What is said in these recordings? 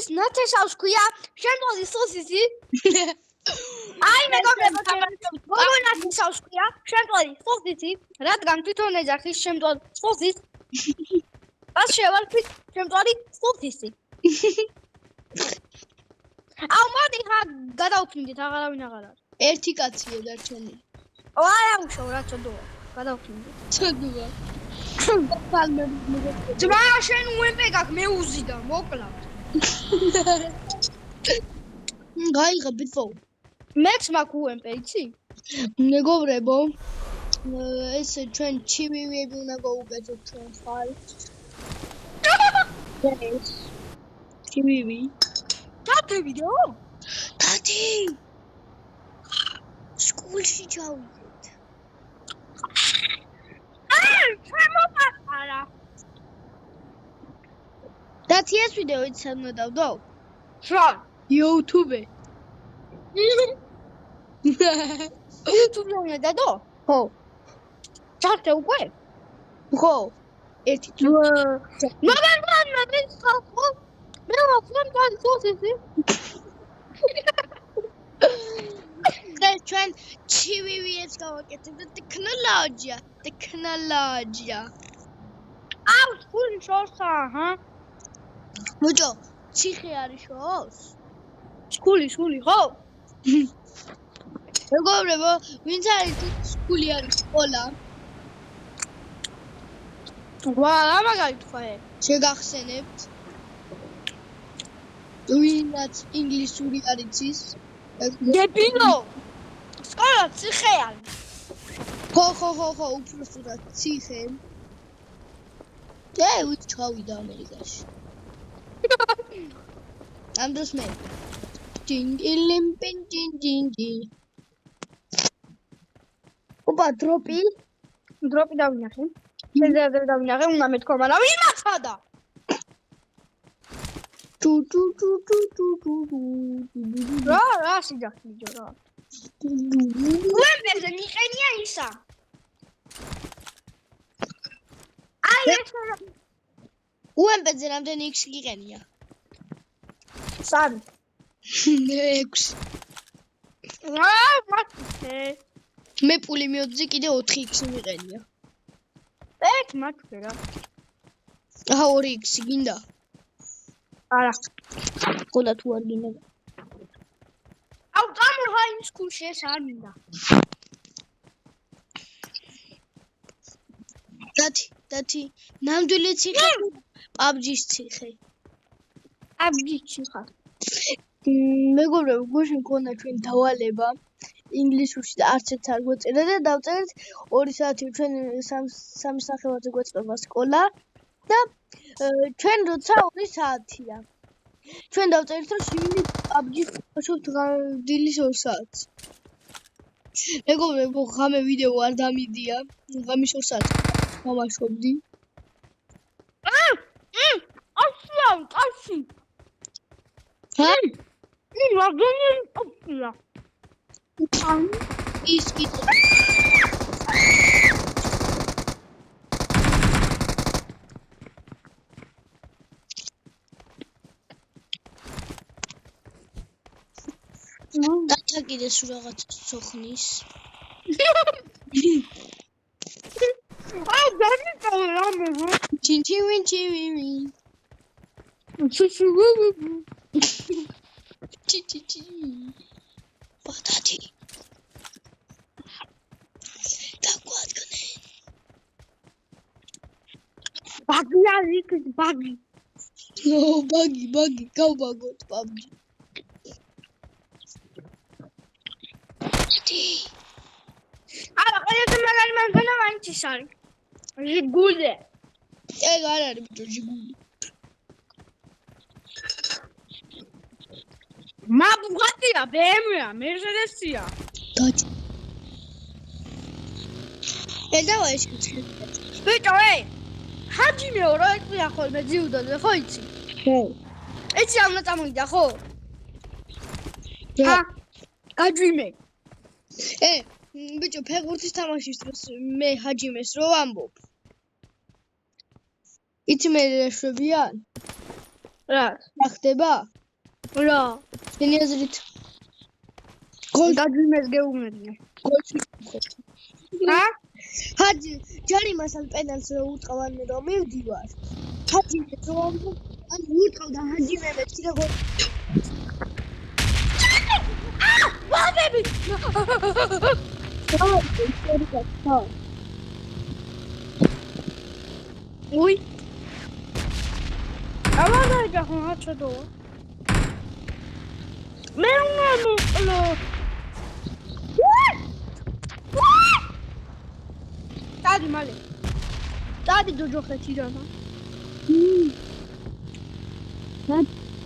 სოსის ნათესავს ქვია, შემდგომი სოსისი. აი მეგობრებო, როგორ ნათესავს ქვია, შემდგომი სოსისი, რადგან თვითონ ეძახის შემდგომი სოსის. ას შევარქვით შემდგომი სოსისი. აუ მოდი გადავქნიდით, აღარავინ აღარ არის. ერთი კაცია დარჩენილი. არა უშო რა წოდოა. გადავქნიდით. წოდოა. ძმა შენ უემპე გაკ მე უზიდა, მოკლავ. გაიღე ბიტო. მეც მაგ უემპე იცი? მეგობრებო, ეს ჩვენ ჩივივები უნდა გავუკეთოთ ჩვენ ხალხს. ეს ჩივივი. დათე ვიდეო? დათი. სკოლში ჩავიდეთ. შემოპატარა. დათი ეს ვიდეო იცი სანმა დავდო? რა? YouTube. YouTube-ზე უნდა დადო? ხო. ჩართე უკვე? ხო. ერთი თუ. მაგალითად, მე ხალხო მე ვაფრენ განსოსისი. ჩვენ ჩივივიებს გავაკეთებთ ტექნოლოგია. აუ, სკული შორსა, ჰა? მოჭო, ციხე არის შორს? სკული, ხო? მეგობრებო, ვინც არის სკული არის სკოლა? ვა, რა მაგალითად ხარ? შეგახსენებთ? ვინაც ინგლისური არ იცის? დებილო! სკოლა ციხე არის. ხო, უბრალოდ ციხე. ვით ჩავიდა ამერიკაში. ამ დროს მე ჯინგილიმ პინჯინჯინჯი. ოპა დროპი დავინახე. შეიძლება დავინახე, უნდა მეთქვა, მაგრამ იმაცადა. რა სიძახიჯო რა. უემპეზე მიყენია ისა. აი ეს უემპეზე რამდენი X გიყენია? 3. 6. მათე. მე პულიმიოტზე კიდე 4 X მიყენია. მათე რა. აჰა 2 X გინდა? არა. ყოლა თუ არ გინდა. აუ გამორვა იმ სკულში ეს არ მინდა. დათი, ნამდვილი ციხე PUBG-ს ციხე. PUBG-ში ხარ. მეგობრებო, გუშინ მქონდა ჩვენ დავალება ინგლისურში და არც ერთ არ გვეწერა და დავწერეთ 2 საათი ჩვენ სამი სახელოზე გვეწყება სკოლა და ჩვენ როცა 2 საათია. ჩვენ დავწერეთ რომ შევიდე PUBG-ს ვაშობთ დილის 2 საათს. მეგობრებო, ღამე ვიდეო არ დამიდია. ღამის 2 საათს ვამაშობდი. კაცი. ჰა? მაგენი ოპია. ის კიდე დათა კიდე სულ რაღაც სოხნის. აი დაგიწევლა მე. ჩინჩივინჩივი. ჩიჩიჩი. ბატათი. დაგვადგნე. ბაგი. ო ბაგი, გავბაგოთ PUBG. არა, ყველაზე მაგარი მანქანა მაინც არის. ჟიგული. ეგ არ არის ბიჭო ჟიგული. ბუგატია, BMW-ა, Mercedes-ია. დაჭი. დავა ეს კაცი. ბიჭო, ჰაჯიმეო რა ეკვია ხოლმე ძიუდაზე, ხო იცი? ხო. ეცი არ უნდა წამოვიდა, ხო? ჰა, გაჯვიმე. ბიჭო, ფეხბურთის თამაშის დროს მე ჰაჯიმეს რო ამბობ. იცი მე რა შვებიან? რა ხდება? რა შენი აზრით გაძვიმეს გეუბნებიან გოლში ა ჰაჯი ჯარიმას ან პენალს რო უტყავან რომ მივდივარ ჰაჯი რომ ან უტყავდა ჰაჯი მეც კიდე გოლ ვაბები უი აბა ჯახმა ჩადო მე უნამო დადი მალე დადი ჯოჯოხეთი რანა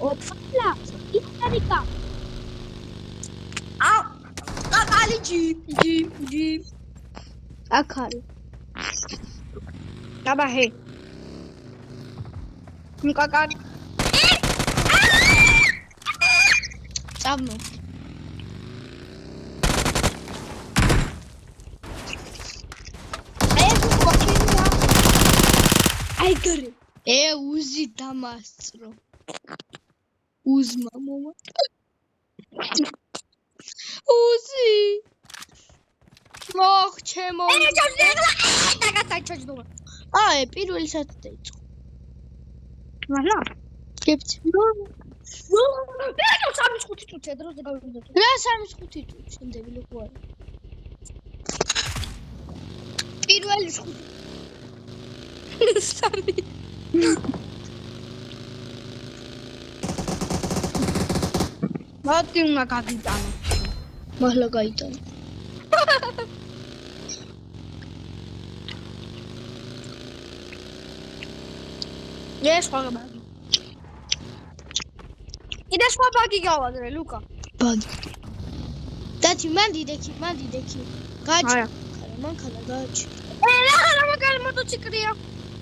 ოფლა ისტორიკა ა კაკალი ჯი აქ არის აბა ჰე ნიკაკარი წამო აიგრი უზი დამასწრო უზმა მომა უზი მოხჩემო ჩაჯდომა პირველი საათი დაიწყო მარა გებთ რა სამის ხუთი წუთი დროზე გავიდო რა 3-5 წუთი შემდეგი ლოქო არის პირველი სამი მათი უნდა გაგიტანო მართლა გაიტანო ეს სხვა ბაგი კიდე სხვა ბაგი გავადრე ლუკა ბაგი დათი მან დიდექი გაჩი არა მანქანა გაჩი რა მაგარი მოტოციკლია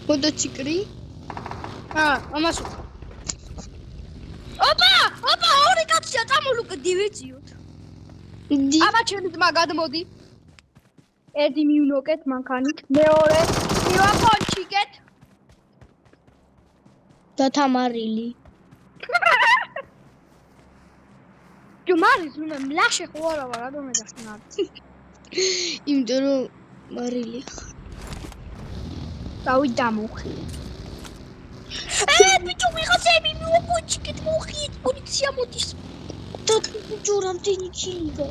მოტოციკლი ამას ოპა ორი კაცია წამოლუკა დივეციოთ აბა ჩემი ძმა გადმოდი ერთი მივნოკეთ მანქანით მეორე მივაპონჩიკეთ და თამარილი ჯუმარის უნდა მლაშე ხო არა ვარ რატომ ეძახნა იმიტომ რომ მარილი დავი დამოხი ბიჭო ვიღაცები მივაპონჩიკეთ მოხიეთ პოლიცია მოდის და ბიჭო რამდენი კილო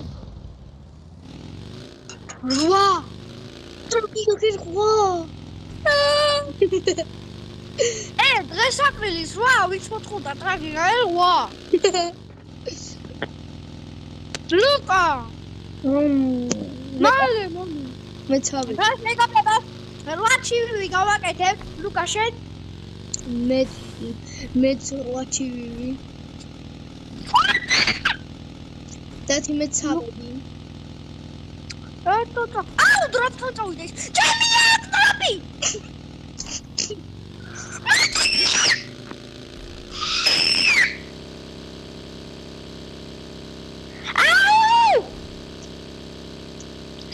რვა ტროპიკი რვა დღეს აპრილის 8 ვინც მოთხოვდა ტრაგი გაელვა ლუკა მალე მომი მეცავე რა მეგობრებო 8 ჩივი გავაკეთებ ლუკა შენ მეც 8 ჩივი დათი მეცავები აუ დროპთან წავიდეს ჩემია დროპი აუ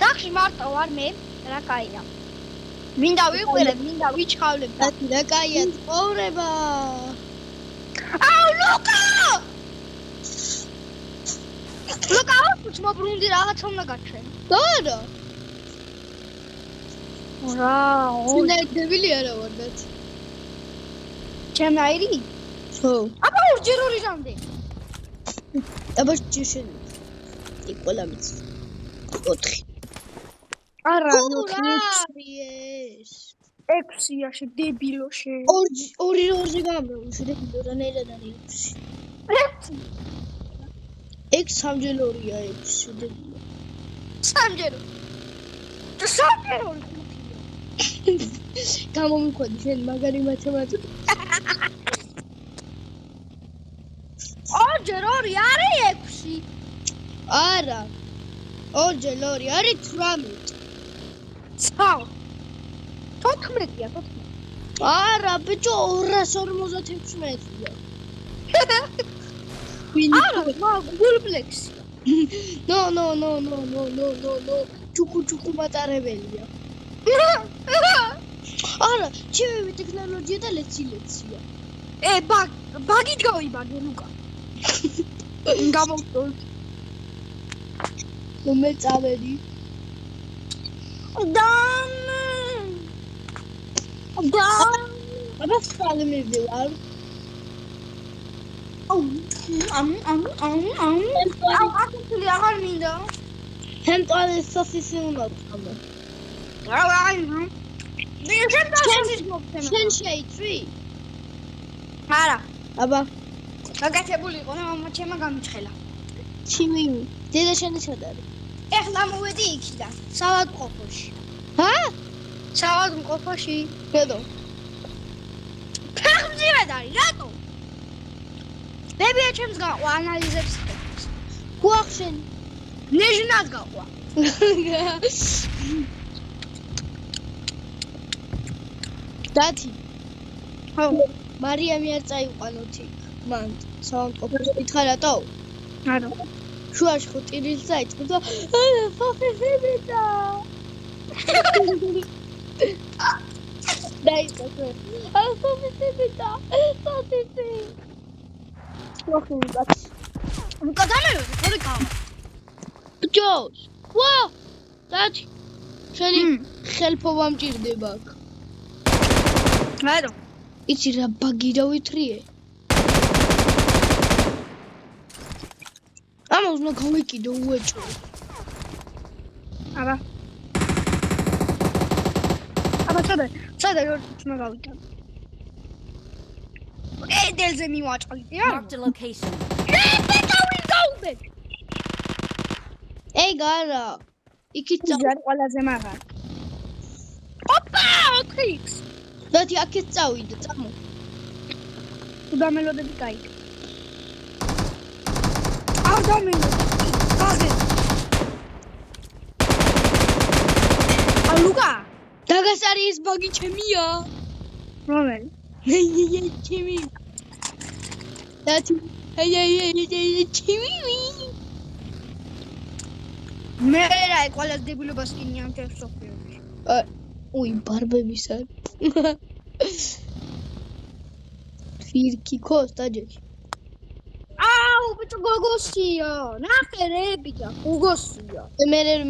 სახში მარტო ვარ მე რა კაია მინდა ვიყურებ მინდა ვიჩხავლებ დათი რა კაია ცხოვრება აუ ლუკა უც მობრუნდი რაღაც უნდა გაჩვენ არა რა სინაიდებელი არა ვარ დათი ჩემნაირი ხო აბა ორჯერ ორი ჟამდე აბა ჯიშენ იკოლამიც 4 არა არის 6-იაში დებილოშე ორი გამრავლე დებილო რანაირად არის 6 სამჯერ 2-ია 6 დებილო სამჯერ გამომიხვედი შენ მაგარი მათემატიკა ორჯერ 2 არის 6 არა ორჯერ 2 არის 18 ცაო 14-ია 14 არა ბიჭო 256-ია არა გულფლექსი ნო ჩუკუ მატარებელია არა ჩემი ტექნოლოგია და ლეცია ბაგი გავიბაგე ლუკა. გამოვწო. მე წავედი. აბა ხალე მივდივარ. აკეთილი აღარ მინდა. თემპლარის სოსისი უნდა ვწყობ. შენ შეიწვი? არა. აბა, გაკეთებული იყო და მამა ჩემმა გამიჩხელა. ჩიმი, დედა შენი სად არის? ეხლა მოვედი იქიდან, საავადმყოფოში. ჰა? საავადმყოფოში. ბედო. ფეხმძიმედ არის, რატო? ბებია ჩემს გაყვა ანალიზებს ხდებს. გუახშენ. ნეჟნად გაყვა. დათი. ხო. მარიამი არ წაიყვანოთ იქ. მან საავადმყოფოში მითხარ რატო? არა. შუაში ხო ტირილს დაიწყო და ფოფესებედა. დაიწყო. ფოფესებედა. ფოფესე. ვახუნდაც. უკადამეო, ორი გავა. ბჯოს. ვა! დათი. შენი ხელფობა მჭირდება აქ. რა? იცი რა ბაგი დავითრიე? ამას უნდა გავიკიდო უეჭო. აბა სადა რომ გავიტან. ედელზე მივაჭყდი რა. Marked a location. გავიგავდე. ეი გარა. იქით ზარ ყველაზე მაგარ. ოპა, ოქიქს. დათი აქეთ წავიდე, წამო. უდამელოდები კაი. არ დამელოდი. გაგე. ალუგა. დაგასარი ეს ბაგი ჩემია. რომელი? ჩემი. დათი. ჩემი. მე რა ყველა დებილობას კინი ამ თერსოფიოში. უი, ბარბების არ. ფირკი ქოს დაჯექი. აუ, ბიჭო გოგოსია. ნახე ρε ბიჭო, გოგოსია.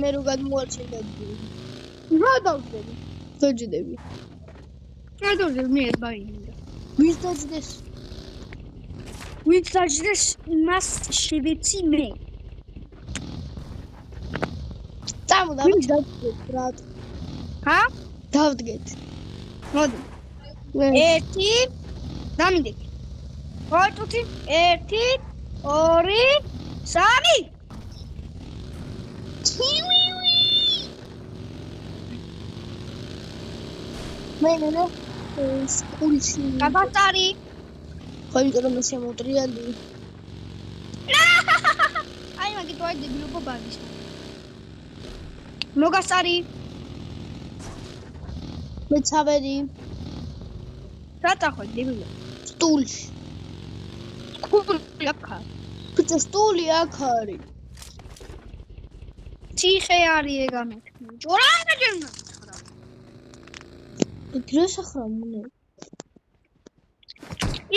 მე რო გადმოარჩენდა. რა დავდები? დაჯდები. რა დავდები მე ეს ბაინდა. ვის დაჯდეს? ვინც დაჯდეს იმას შევეცი მე. წამო დავდგეთ რა. ჰა? დავდგეთ. მოდი. 1 დამიდე. ვაჭუთი 1 2 3 მე სკულში. გადაწარი. ხო იმიტომ რომ შემოტრიალი. აი მაგით ვარ დებილობა ბაგის. მოგასარი. მე წავედი რატო ხო დებილობა? სტულში. კული აქა. ბიჭო სტული აქ არის. ციხე არის ეგამეთქი. ჯორა დაჯერნა. გრესახრამუნე.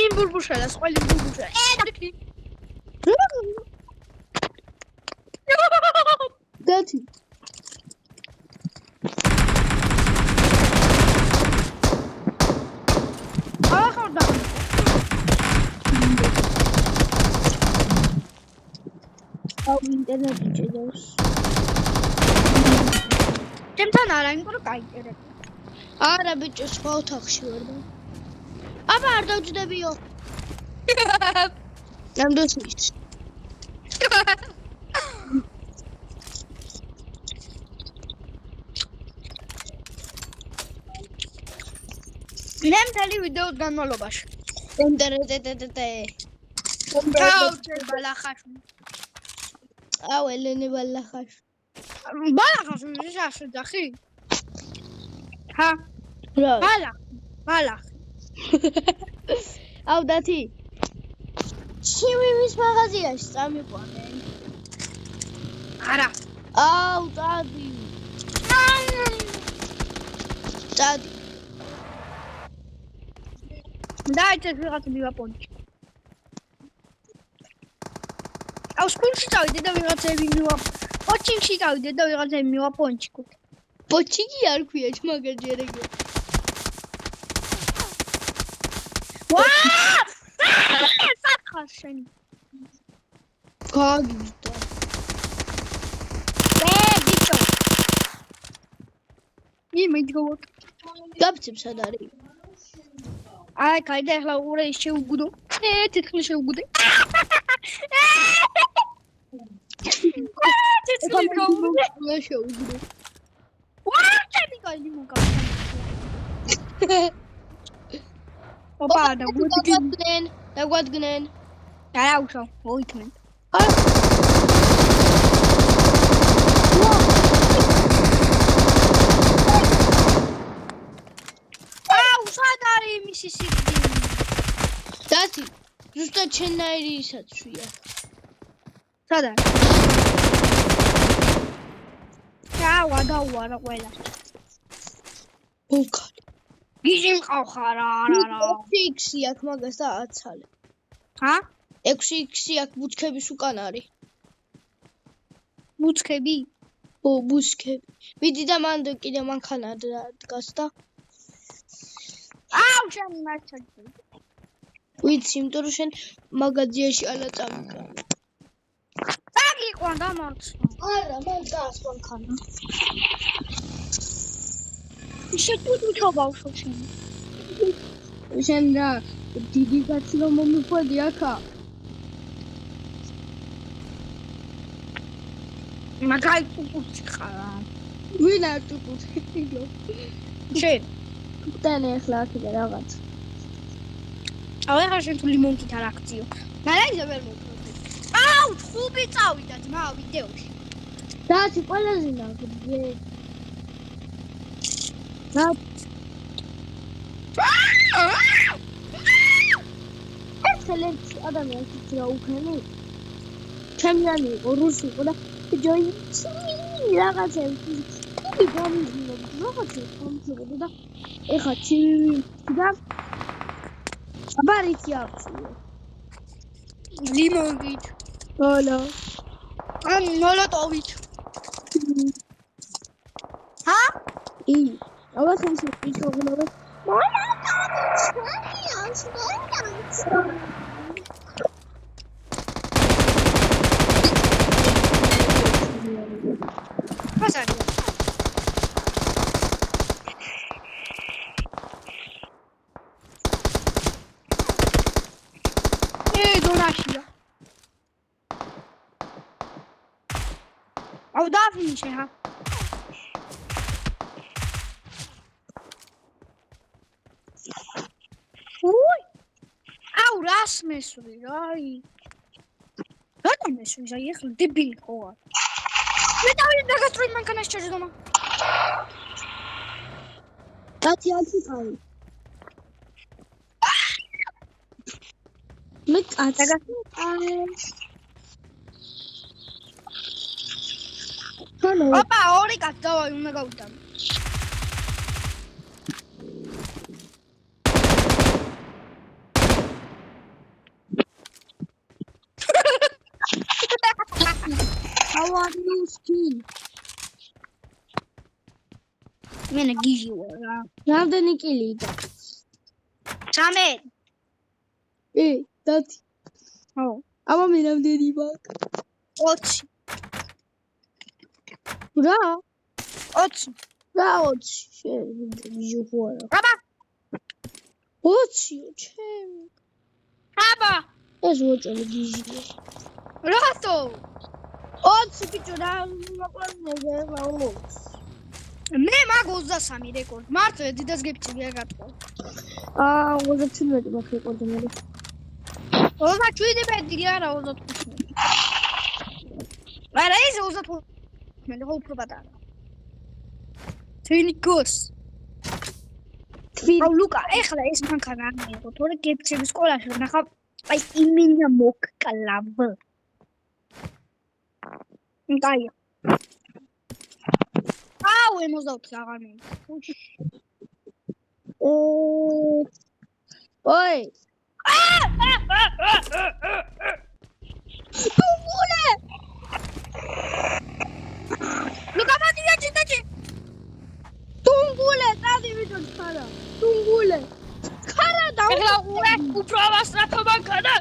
იმ ბურბუშელას ყველი ბურბუშელა. დაკი. დათი. ახლა აუ ინტერნეტი ჭირავს. ჩემთან არა, იმიტომ რომ გაიტერებ. არა ბიჭო სხვა ოთახში ვარ და. აბა არ დავჯდებიო. ნამდვილად. მე მთელი ვიდეოს განმავლობაში. ინტერნეტ. გაუჩერ ბალახაში. აუ ელენე ბალახაში. ბალახაში ისე დახი? ჰა? რა? ბალახი. აუ დათი. ჩიმიმის მაღაზიაში წამიყვანე. არა. აუ დადი. დადი. დაიწყე ვიღაც მივაპონჩი. აუ სკოლში წავიდე და ვიღაცები პოჩინგში წავიდე და ვიღაცები მივაპონჩიკოთ. პოჩინგი არ ქვია მაგაჯერეგე. ვაა! საკხარ შენი. გაგიზდა. ბიჭო. იმედგოთ. გაბცებ სად არის? აი, კაი და ახლა ურე შეუგუდო. თითქმის შეუგუდე. თითქმის გაუგუდე. შეუგუდე. ვაა, ჩემი კაი მოგავდა. ოპა, დაგვადგნენ. არა უშო, მოიქნენ. აუ, სად არის იმისი სიგრძე? დათი, ზუსტად შენნაირი ისაცვია. სად არის? აუ, გადაუარა ყველა. ბულკარი. გიჟი მყავხარ, არა. 6x აქ მაგას და აცალე. ჰა? 6x აქ ბუჩქების უკან არის. ბუჩქები? ო, ბუჩქები. მიდი და მან კიდე მანქანა დგას და აუ, შენ მარჩადი. ვიცი, იმიტომ რომ შენ მაგაზიაში ალა წამიგა. დაგიყვან დამარცხა. არა, მან დგას მანქანა. შეტუდო ბავშვო შენ. შენ რა, დიდი კაცი რომ მომიყვედი აქა. მაგარი კუკუცი ხარა. ვინ არ ტუკუცი? შენ. დანე ახლა აქ რაღაც. აუ, ახლა შენ თუ ლიმონკით არ აქციო. მაგრამ ისე ვერ მოვფრთხილ. აუ, ხუბი წავიდა ძმა ვიდეოში. დათი ყველაზე ნაგვიე. ეს ადამიანი რა უქენი? ჩემიანი იყო რუსი იყო და ჯოინცი რაღაცები. კი გამიძინა რაღაცა მომწონდა და ეხა და აბარიცი აქვს. ლიმონით. ჰოლო. ან მოლოტოვით. ჰა? ი, აბა სენსი ისოგნორე. Passaria. Donashia. Au da finisce, ha. Ui! Au, rasmesuri, ai. Rata mesuri, ai, ეხლა დებილი ხო არ. მე დავიდე დაგასწროი მანქანას ჩაჯდომა. დათი აკითხავი. მე კაცი. ჰალო. ოპა, ორი კაც დავაი, უნდა გავიტან. How are you, skin? მენა გიჟი ვარ. რამდენი კილი და? 13. დათი. ხო. აბა მე რამდენი მაქვს? 20. რა? 20. რა 20? შენ გიჟი ხوار. აბა. 20 ჩემი. აბა. ეს უწოლი გიჟია. რატო? 20 ბიჭო რა მაყვარია რა 20. მე მაგ 23 რეკორდ. მართლა დიდას გეფჭია გატყო. 27 მაქვს რეკორდი მე. 27 მეტი არა 25. არა ეს 25. მე ხო უფრო პატარა. თინიკოს. აუ ლუკა, ეხლა ეს მანქანა არ მიიღო, თორე გეფჩების სკოლაში ნახა, აი იმინა მოკკლავ. დაი. აუ 64 აღარ მიიღო. ოი თუნგულე ლუკა მოდია ჭიტაჭი თუნგულე წადი ვიდოდ ხარა თუნგულე ხარა და ეხლა უე უფრო ასრაფობა გადა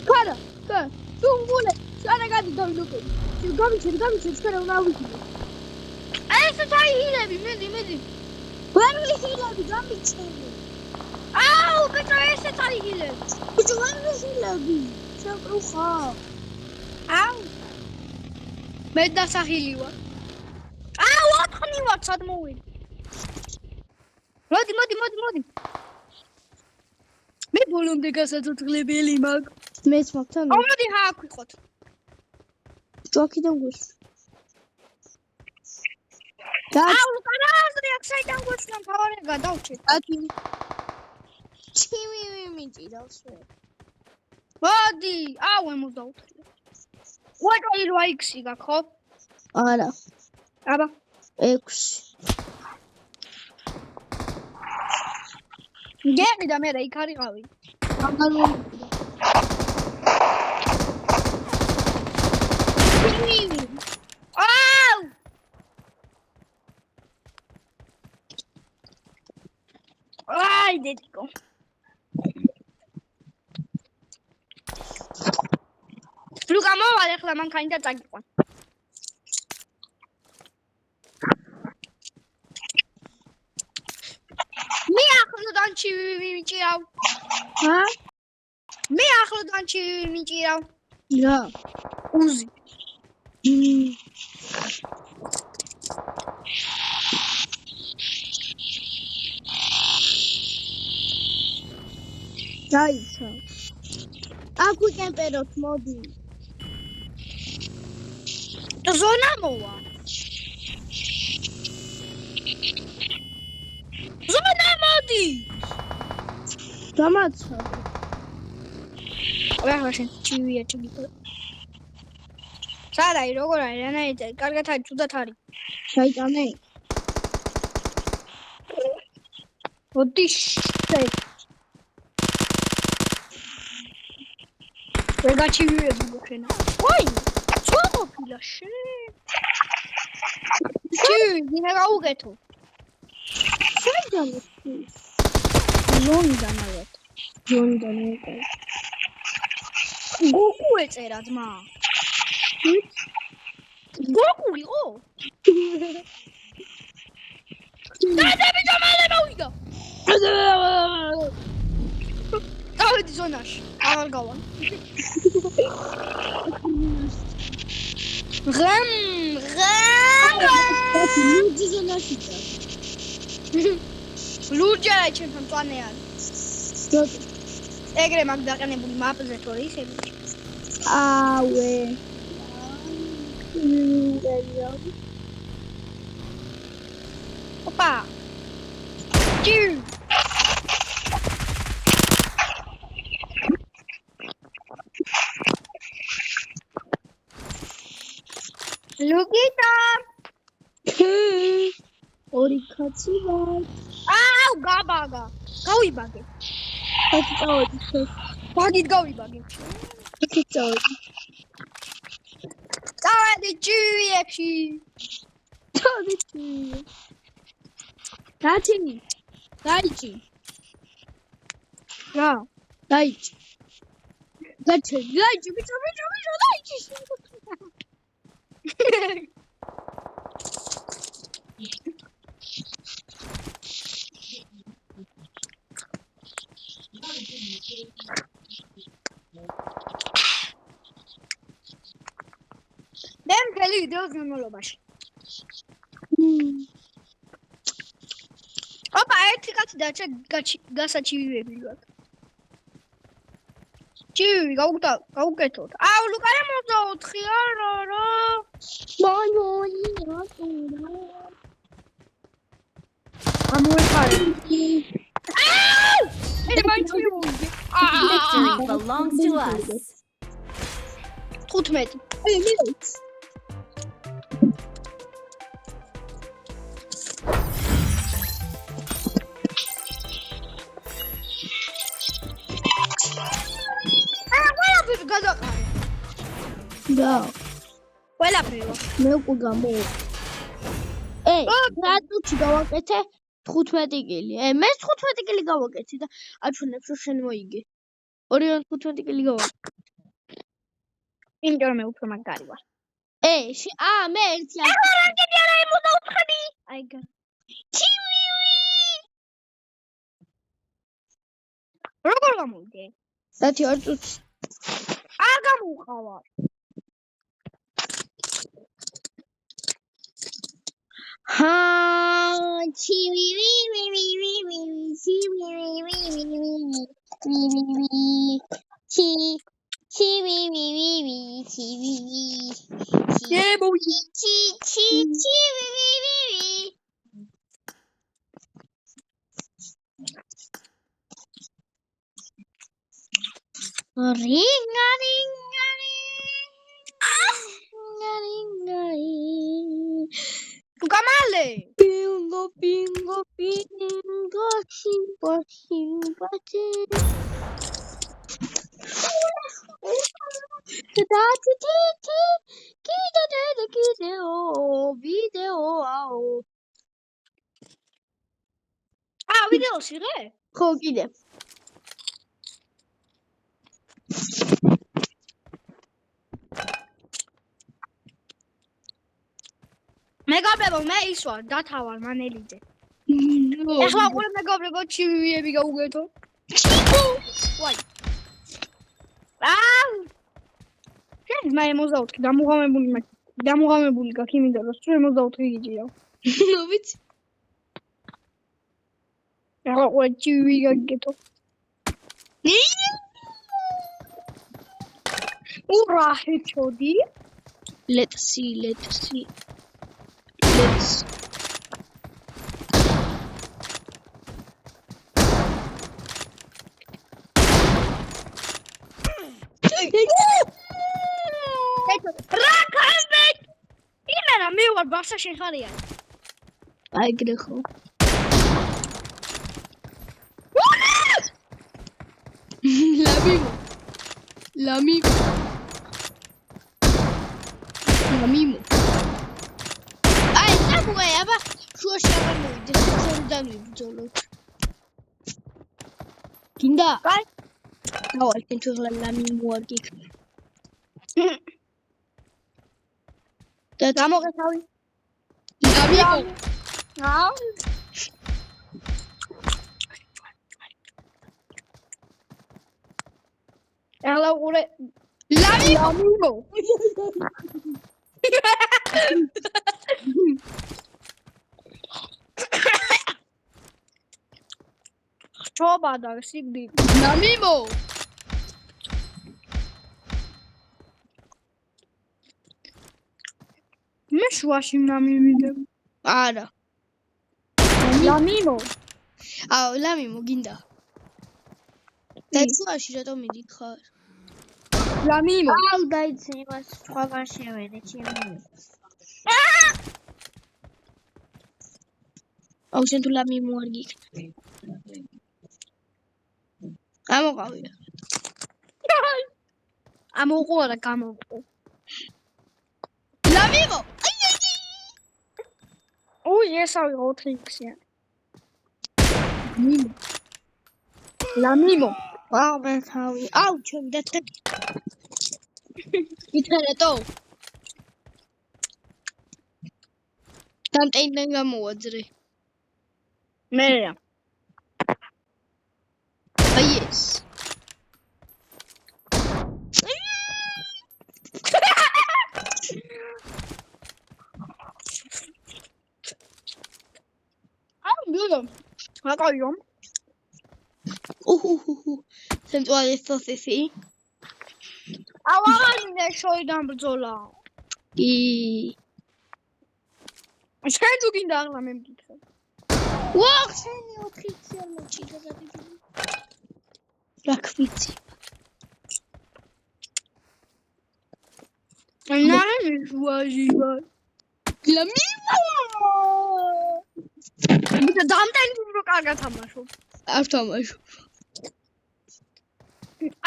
ხარა ხა თუნგულე სადა გადი დავიდოკე გამიჩი ხარა უნდა ავიქნე ეს დაიილები მედი ვერ ვიხილები გამიჩები აუ ბიჭო ესე დაიილები ბიჭო ვერ ვიხილები შეკრუხა აუ მე დასახილი ვარ აუ ოთხნი ვარ სად მოვიდი მოდი მე ბოლომდე გასაცოცხლებელი მაქვს მეც მაგთან მოდი აქ ვიყოთ ჯოქიდან გუშ აუ კარაზრი აქ საიდან გუშნან თავარი გადავჭი აკი ჩივი მიჭირავს მოდი აუ ემოდავთრია ვაჭი 8x გაქ ხო არა აბა 6 გეყი და მე რა იქ არიყავი აუ აი დედიკო ლუკა მოვალ ახლა მანქანა და წაგიყვან მე ახლოდან ჩივი მიჭირავ ჰა მე ახლოდან ჩივი მიჭირავ რა უზი დაიცა აქ ვიკემპეროთ მოდი ზონა მოვა ზონა მოდი დამაცა რა შენ ჩივია ჩიგიტო სარაი როგორ არის რანაირად კარგად არის თუდად არის შაიტანე მოდი ვეგა ჩივიები მოხენა ой ჩო ფილაშე ჩივი დინა გაუგეთო შაიტანე ზონიდან ავეთ ჯონიდან ეკა გოგუ ეწერა ძმა გოგუ იყო დადები ჯამალე მოვიდა დავედი ზონაში აღარ გავარ ღამ ლურჯი ზონაში ლურჯი არა ჩემთან მწვანე არის ჯოდი ეგრე მაგ დაყენებული მაპზე თორე ისე აუე ოპა ჯი ლუგიტა ორი კაცი ვარ აუ გაბაგა გავიბაგე კაცი წავედი ბაგით გავიბაგე კაცი წავედი წავედი ჯივიებში წავედი რატინი დაიჭი რა დაიჭი დაიჭი ბიჭო დაიჭი დემ ხელი ვიდეოს განმავლობაში ოპა ერთი კაცი დარჩა გასაჩივიები ვარ ჩივი გაუკეთოთ აუ ლუკა რა მოვდაოთხი არა რა მოი რატომა ამოეხარე აუ ე მაინც მივიდე Victory belongs to us. 15 მივიც გადაყარე. და ყველაფერი. მე უკვე გამო. რატოჩი გავაკეთე 15 კილი. მე 15 კილი გავაკეთე და აჩვენებს რომ შენ მოიგე. 2-15 კილი გავაკეთე. იმიტომ რომ მე უფრო მაგარი ვარ. მე ერთი ახლა რა კიდე არა იმოდავთხები. აი გა. როგორ გამოვიდე? დათი არ წუთს. არ გამოვყავარ. Tu camale. Bingo, bingo, bingo, simba, simba, Ah, video სიღე? ხო, კიდე. მეგობრებო, მე ის ვარ, დათა ვარ, მანელიძე. ეხლა უყურე მეგობრებო, ჩივივიები გაუგეთო. ვაი. შენ მე 64 დამუღამებული გაქვს იმიდან რომ სულ 64 გიჯია. ვიცი. ეხლა უყურე ჩივივი გაუგეთო. ურა, ჰეჩოდი. Let's see. რა ხარბეთ? იმენა მე ვარ ბარსა შეხარია. აი გრეხო. L'amigo. Ai, sabe aba შუაში აღარ მოვიდეს, სწორიდან ვიბრძოლოთ. გინდა? კაი. დავალ, შენ თუ ახლა ლამიმო არ გიქნა. გამოგეთავი. ლამიმო. აუ. ეხლა უყურე ლამიმო. ჩობა და სიგდი. ლამიმო. მე შუაში მივიდე. არა. ლამიმო. აუ, ლამიმო გინდა. და შუაში რატომ მიდიხარ? ლამიმო. აუ, დაიცე იმას სხვაგან შევედე ჩემი. აუ, შენ თუ ლამიმო არ გიქნა. ამოყავი. ამოყურა გამოვყო. ლამიმო. უი, ესავი 4x-ია. ლამიმო. აუ, მე თავი. აუ, ჩემი და ითერეთო. დამტეინიდან გამოვაძრე. მერეა. აი ეს. აუ, ბიო. აკაიო. სენტრალი სოსისი. აუ, აღარ შოიდან ბრძოლა. შენ თუ გინდა აღლა მე მგიქრე. ვახ, შენი ოფიციალურად ჩიგაზადები. რა ქვიცი. ნარი ვაჟივა. ლამიმო. მე დამტენი უფრო კარგად თამაშობ. არ თამაშობ.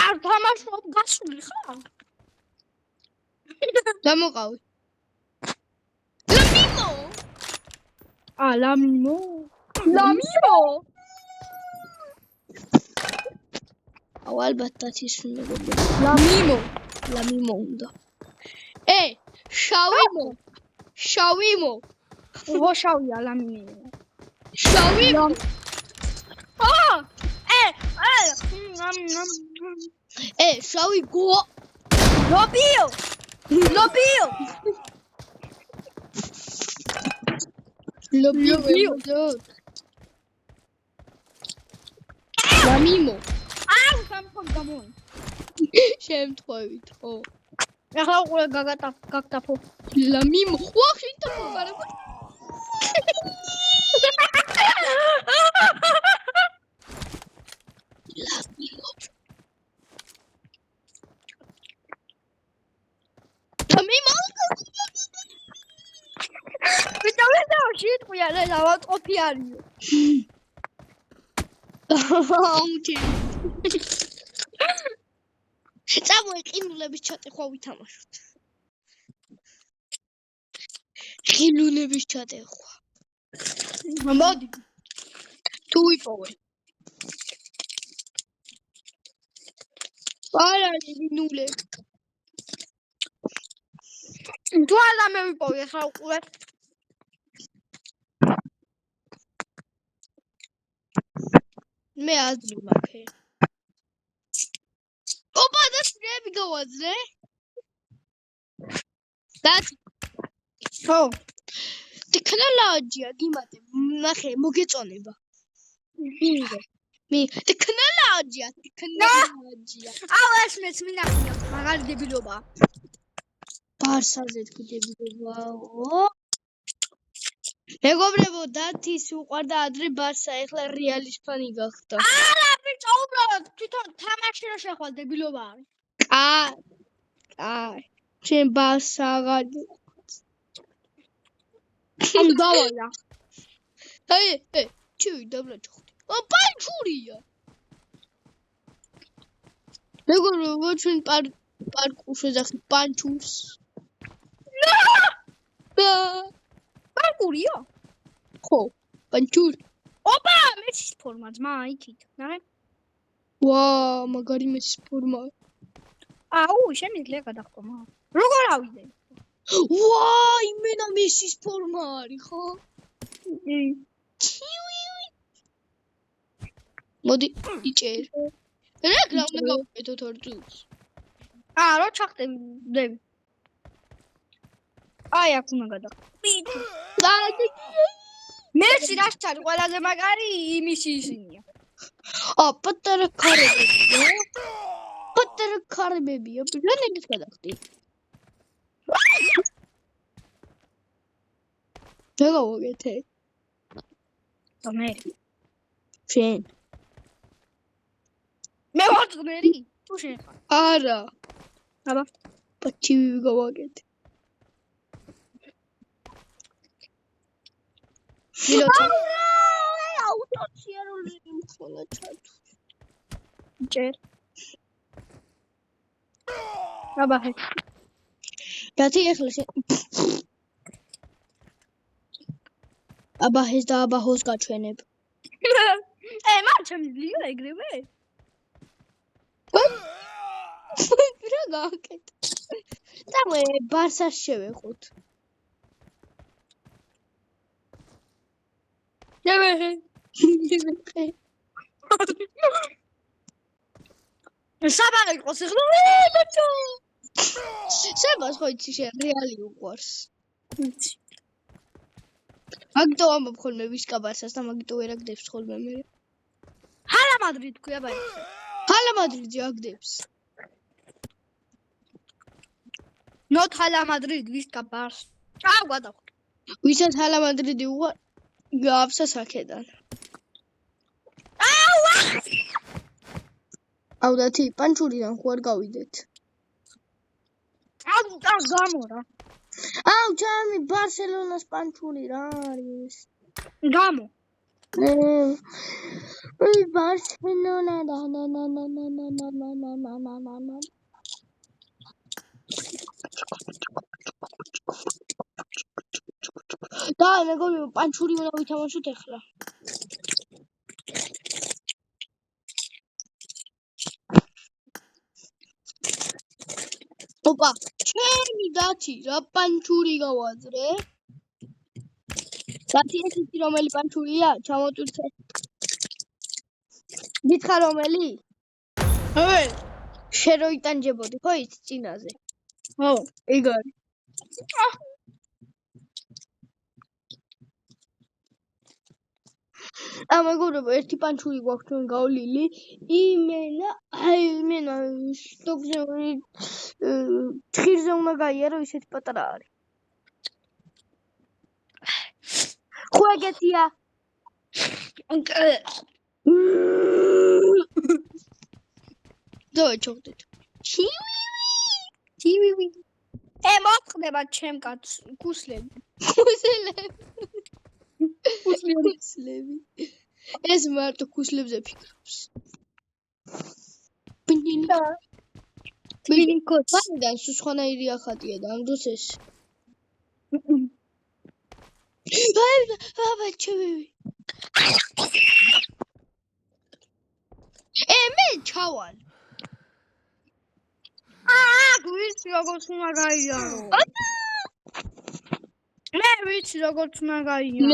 არ თამაშობ გასული ხარ? დამოყავი. ლამიმო. ლამიმო. აუ ალბათ დათის მეგობრებო. ლამიმო. ლამიმო უნდა. შავიმო. შავიმო. ვოშავია ლამიმო. შავიმო. შავი გო. ლობიო. ლობიო. ლობიო. ლამიმო. სამხომ გამონ. შემთხვევით, ხო. ეხლა უყურე გაგტაფო. ლამიმო. ვახში თამბარა. შიტყვია და დავატყობი არიო. წამოე ყინულების ჩატეხვა ვითამაშოთ. ყინულების ჩატეხვა. მოდი. თუ იპოვე. არა ყინულები. თუ არა მე ვიპოვე ახლა უყურე. მე აზრი მაქვს. ოპა და სტრები გავაძრე. დათი. ხო. ტექნოლოგია გიმატე. ნახე მოგეწონება. მე ტექნოლოგია. აუ ეს მეც მინახია მაგარი დებილობა. ბარსაზე დებილებაო. მეგობრებო, დათის უყვარდა ადრე ბარსა, ეხლა რეალის ფანი გახდა. არა, ბიჭო, უბრალოდ თვითონ თამაში რა შეხვალ დებილობა არის. კაი. შენ ბარსა აღარ ამ დავაია. ჩივი დაბრაჭხდი. პანჩურია. მეგობრებო, ჩვენ პარკურს ვეძახით პანჩურს. პარკურია? ხო, პანჩური. ოპა, მეცის ფორმა ძმა იქით, ნახე. ვაა, მაგარი მეცის ფორმა. აუ, შემიძლია გადახტომა. როგორ ავიდე? ვაა, იმენა მეცის ფორმა არის, ხო? მოდი, იჭერ. რა უნდა გავუკეთოთ ორ წუთს? რო ჩახტები. აი, აქ უნდა გადახტო. მეცი რაც არის ყველაზე მაგარი იმისი ისინია. პატარა ქარებია. პატარა ქარებია. რა ნეგის გადახტი? რა გავაკეთე? მე. შენ. მე ვარ ძმერი. თუ შენ ხარ. არა. აბა. პაჩივი გავაკეთე. აუტოციარული მხოლოდ ჩართო. ჯერ. აბა. დათი ეხლა აბა ეს და აბა ჰოს გაჩვენებ. მარ შემიძლია ეგრევე? რა გავაკეთე? წამოე ბარსას შევეხოთ. ნებე. საბაღი ყოს ეხლა. ბაჭო. შებას ხო იცი შენ რეალი უყვარს. მაგიტო ამბობ ხოლმე ვისკა ბარსას და მაგიტო ვერ აგდებს ხოლმე მე. ჰალა მადრიდ ქვია ბაჭო. ჰალა მადრიდი აგდებს. Not Hala Madrid, ვისკა ბარს. გადავხდი. ვისაც ჰალა მადრიდი უყვარ გავსა საქედან. აუ დათი პანჩურიდან ხო არ გავიდეთ. აუ გამორა. აუ ჩამი ბარსელონას პანჩური რა არის? გამო. Barcelona და მეგობრებო, პანჩური უნდა ვითამაშოთ ახლა. ოპა, ჩემი დათი, რა პანჩური გავაძრე? დათი ესეთი რომელი პანჩურია? ჩამოტვირთე. გითხრა რომელი? შენ რო იტანჯებოდი, ხო ის წინაზე? ხო. ეგ არის. მეგობრებო, ერთი პანჩური გვაქვს ჩვენ გავლილი. იმენა სტოკზე თხირზე უნდა გაიარო, ისეთი პატარა არის. ხო ეგეთია. დავაჩოხდეთ. ტივივი. მოხდება ჩემ კაცს გუსლები. ქუსლები. ეს მარტო ქუსლებზე ფიქრობს. ბინიკოც. მანდან სხვანაირი ახატია და ამ დროს ეს. ჩემი. მე ჩავალ. ვიცი როგორც უნდა გაიარო. მე ვიცი როგორც უნდა გაიარო.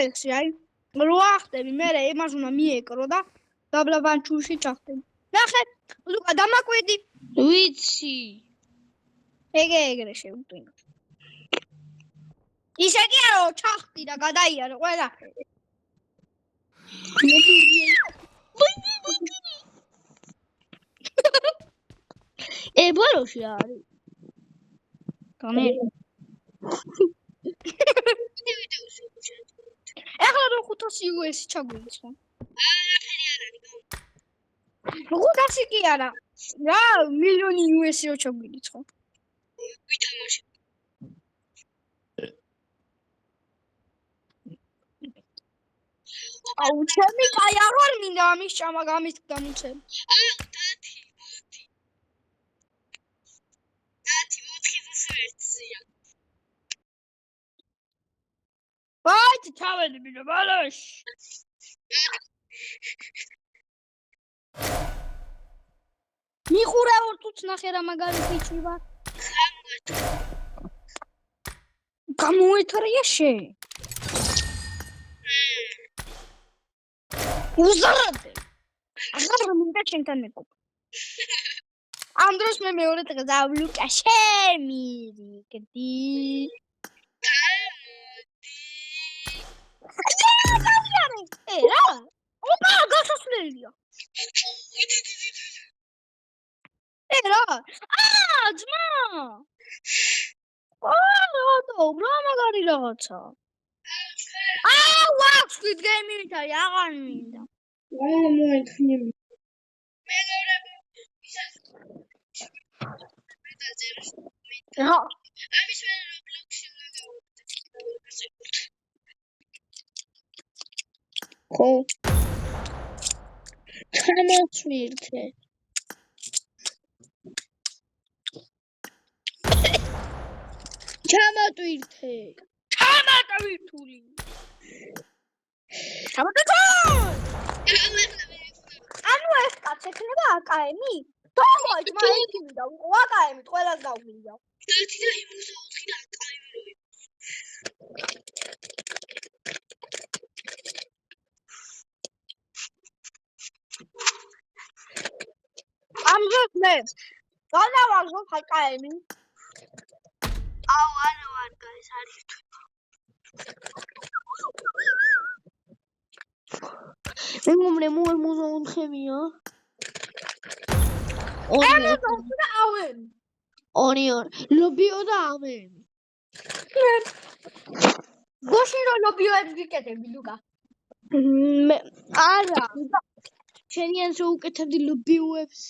ეს აი რო ახტები მე იმას უნდა მიეკრო და დაბლაბანჩურში ჩახტები. ნახე, ლუკა დამაკვიდი. ვიცი. ეგრე შევტვინო. ისე კი არა ჩახტი და გადაიარო ყველაფერი. ბოლოში არის. გამე. ეხლა რო 500 US ჩაგვიცხო. 500 კი არა. რა მილიონი US რო ჩაგვიცხო. ვითამაშე. აუ ჩემი კაი არ ვარ მინდა ამის ჭამა გამის დამუცემ. დათი 4-1-ია. ვაი ჩავედი ბიჭო ბალოშ. მიყურებ თუც ნახე რა მაგარი ფიჩი ვარ. გამოეთრია შე. უზარადე. აღარ მინდა შენთან მეკო. ამ დროს მე მეორე დღეს დავლუკა შემირიგდი. რა? ოპა, გასასვლელია. რა? ძმა. რა მაგარი რაღაცა. ვაქვს Squid Game-ით არის, აღარ მინდა. მოეთქნი. რა? ამის მე Roblox-ში უნდა გავუწევ. ხო. ჩამოწვირთე. ჩამოტვირთე. ჩამოტვირთული. ჩამოტვირთე. ანუ ეს კაც ექნება აკაემი? თომა ძმა იქნიდა, აკაემი ყველას გავგვინდა. ერთი და 64 და აკაემი რო იყო. ამჟამად მე გადავაგზავნა აკაემი. არა ვარ გაის არის თუ. მე მუზეუმხებია. ორი ლობიო და ამენი. გოშინ რო ლობიოებს ვიკეთები ლუკა. მე არა. შენიანს რო უკეთებდი ლობიოებს.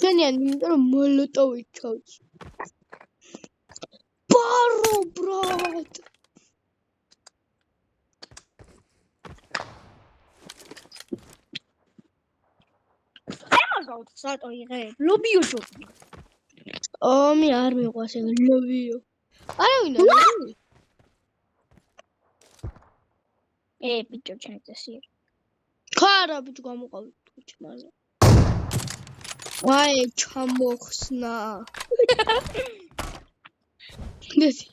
შენიანი იმიტომ რომ მოლოტოვი ჩავს. ბარო ბრატ. მაგალ სატო იღე. ლობიო შო. მე არ მიყვარს ეგ ლობიო. არავინ არ ბიჭო ჩაიწესი. ხარა ბიჭო გამოყავით თუჩ მაგრამ. აი ჩამოხსნა. დეთი.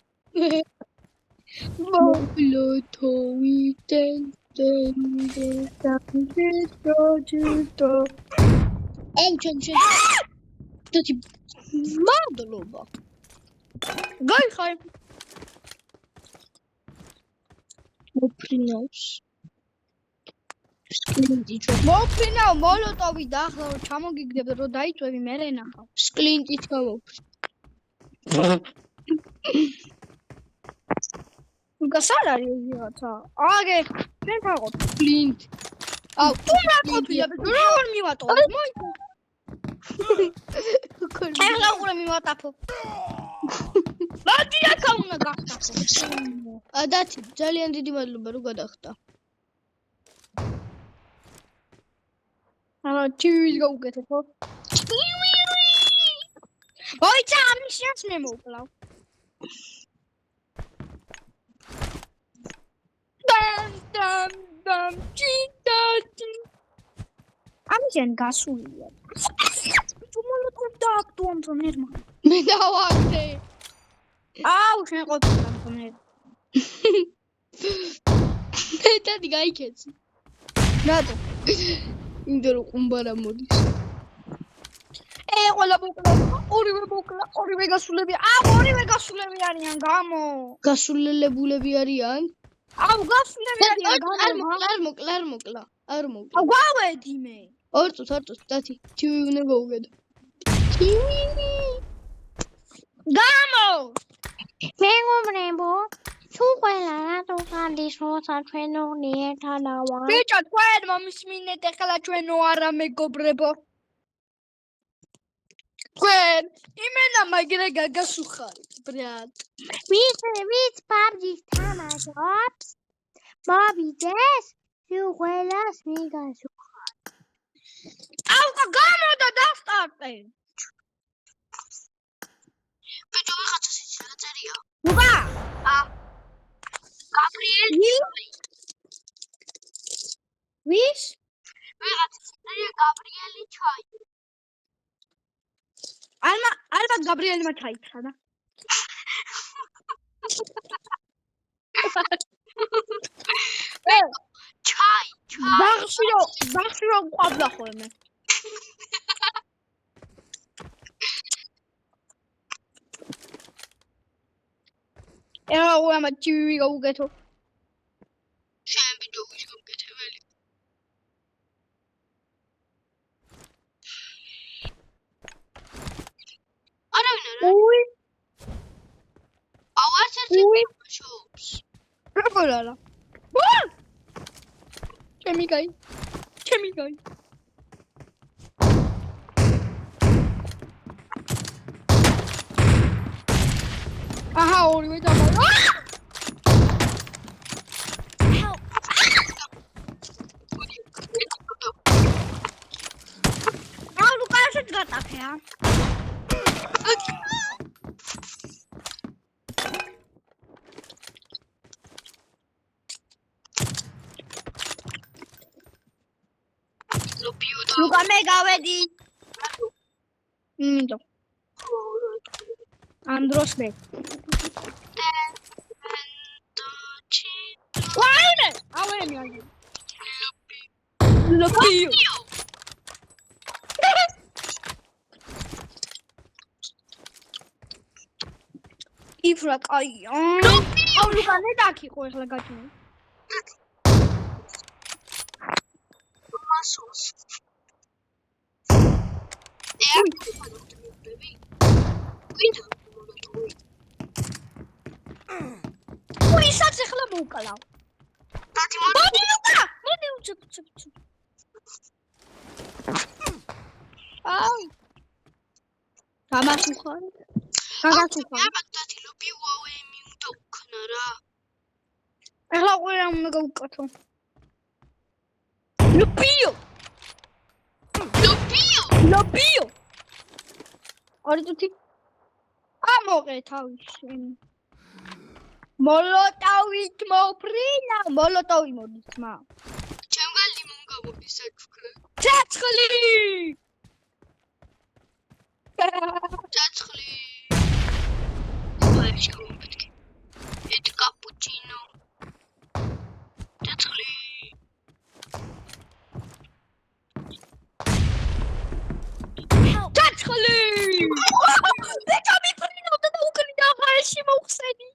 მოგლოთო ვიტენ ამ ჩვენ დეთი მადლობა. გაიხარ. მოფრინავს. სკლინტი ჩო. მოფრინავ მოლოტოვი და ახლა რომ ჩამოგიგდებ რომ დაიწვევი მე რენახავ. სკლინტი ჩამოფრინავს. გასარ არის ვიღაცა. აგე ჩვენ თაღობ. სკლინტ. აუ თუ რა ყოფილა როგორ მივატოვე? მოიწე. ახლა უყურე მივატაფო. ბატია გაუნა გახტაფო. დათი ძალიან დიდი მადლობა რომ გადახტა. ჩივი გაუკეთე ხო? ოიცა ამის შენს მე მოკლავ. დამ ჩიტატი. ამისენ გასულია. თუ მოლოტოვ დააქტუამ ზონერმა. მე დავაგდე. აუ შენ ყოფილი ზონერ. დათი გაიქეცი. რატო? იმიტომ რომ ყუმბარა მოდის. ყველა მოკლა. ორივე გასულები. ორივე გასულები არიან გამო. გასულელებულები არიან? გასულები არიან გამო. არ მოკლა. გავედი მე. ორწუთ დათი ჩივი უნდა გაუგედო. ჩივი. გამო. მეგობრებო, თუ ყველა რატო გადის როცა ჩვენ ორი ერთად ვარ? ბიჭო, თქვენ მომისმინეთ ახლა ჩვენო არა მეგობრებო. თქვენ იმენა მაგრა გაგასუხარით, ბრატ. ვიც PUBG-ს თამაშობს? მოვიდეს, თუ ყველას მიგასუხარ. გამოდა დასტარტე. ბიჭო ვიღაცა სიცილე წერია. უბა. გაბრიელი. ვის? ვიღაცა წერია გაბრიელი ჩაი. ალბათ გაბრიელმა ჩაიქცა და. ჩაი. ბახში რომ ყვაბლა ხოლმე. ამა ჩივი გაუგეთო. შენ ბიჭო ვის გაკეთებელი. არავინ არა. უი. არც ერთი შობს. როგორ არა? ჩემი გაი. აჰა ორივე დამალო. ლუკაშიც გატაფეა. ლუკა მე გავედი. მინდო. ანდროს მე. ვაიმე! ავემი აგი. ლუკიო. იფრა კაია. აუ ლუკა მე დაკიყო ახლა გაჩვენე. მასოს. ვისაც ახლა მოვკლავ. მოდი ლუკა, მოდი უჩებ. აუ. გამასუხარ. გაგასუხარ. აბა დათი ლობი Huawei mi უნდა ვქნა რა. ეხლა ყველა უნდა გავუკეთო. ლოპიო. ლოპიო. ორი თუთი. ამოყე თავი შენი. მოლოტავით მოფრინა, მოლოტავი მოდის მა. ჩემგან ლიმონ გამოდის საჩუქრე. ცეცხლი. Цацхли. Варишка мампетки. Это капучино. Цацхли. ცეცხლი. ბეჭა მიფრინავდა და უკანი დაღარში მოხსენი.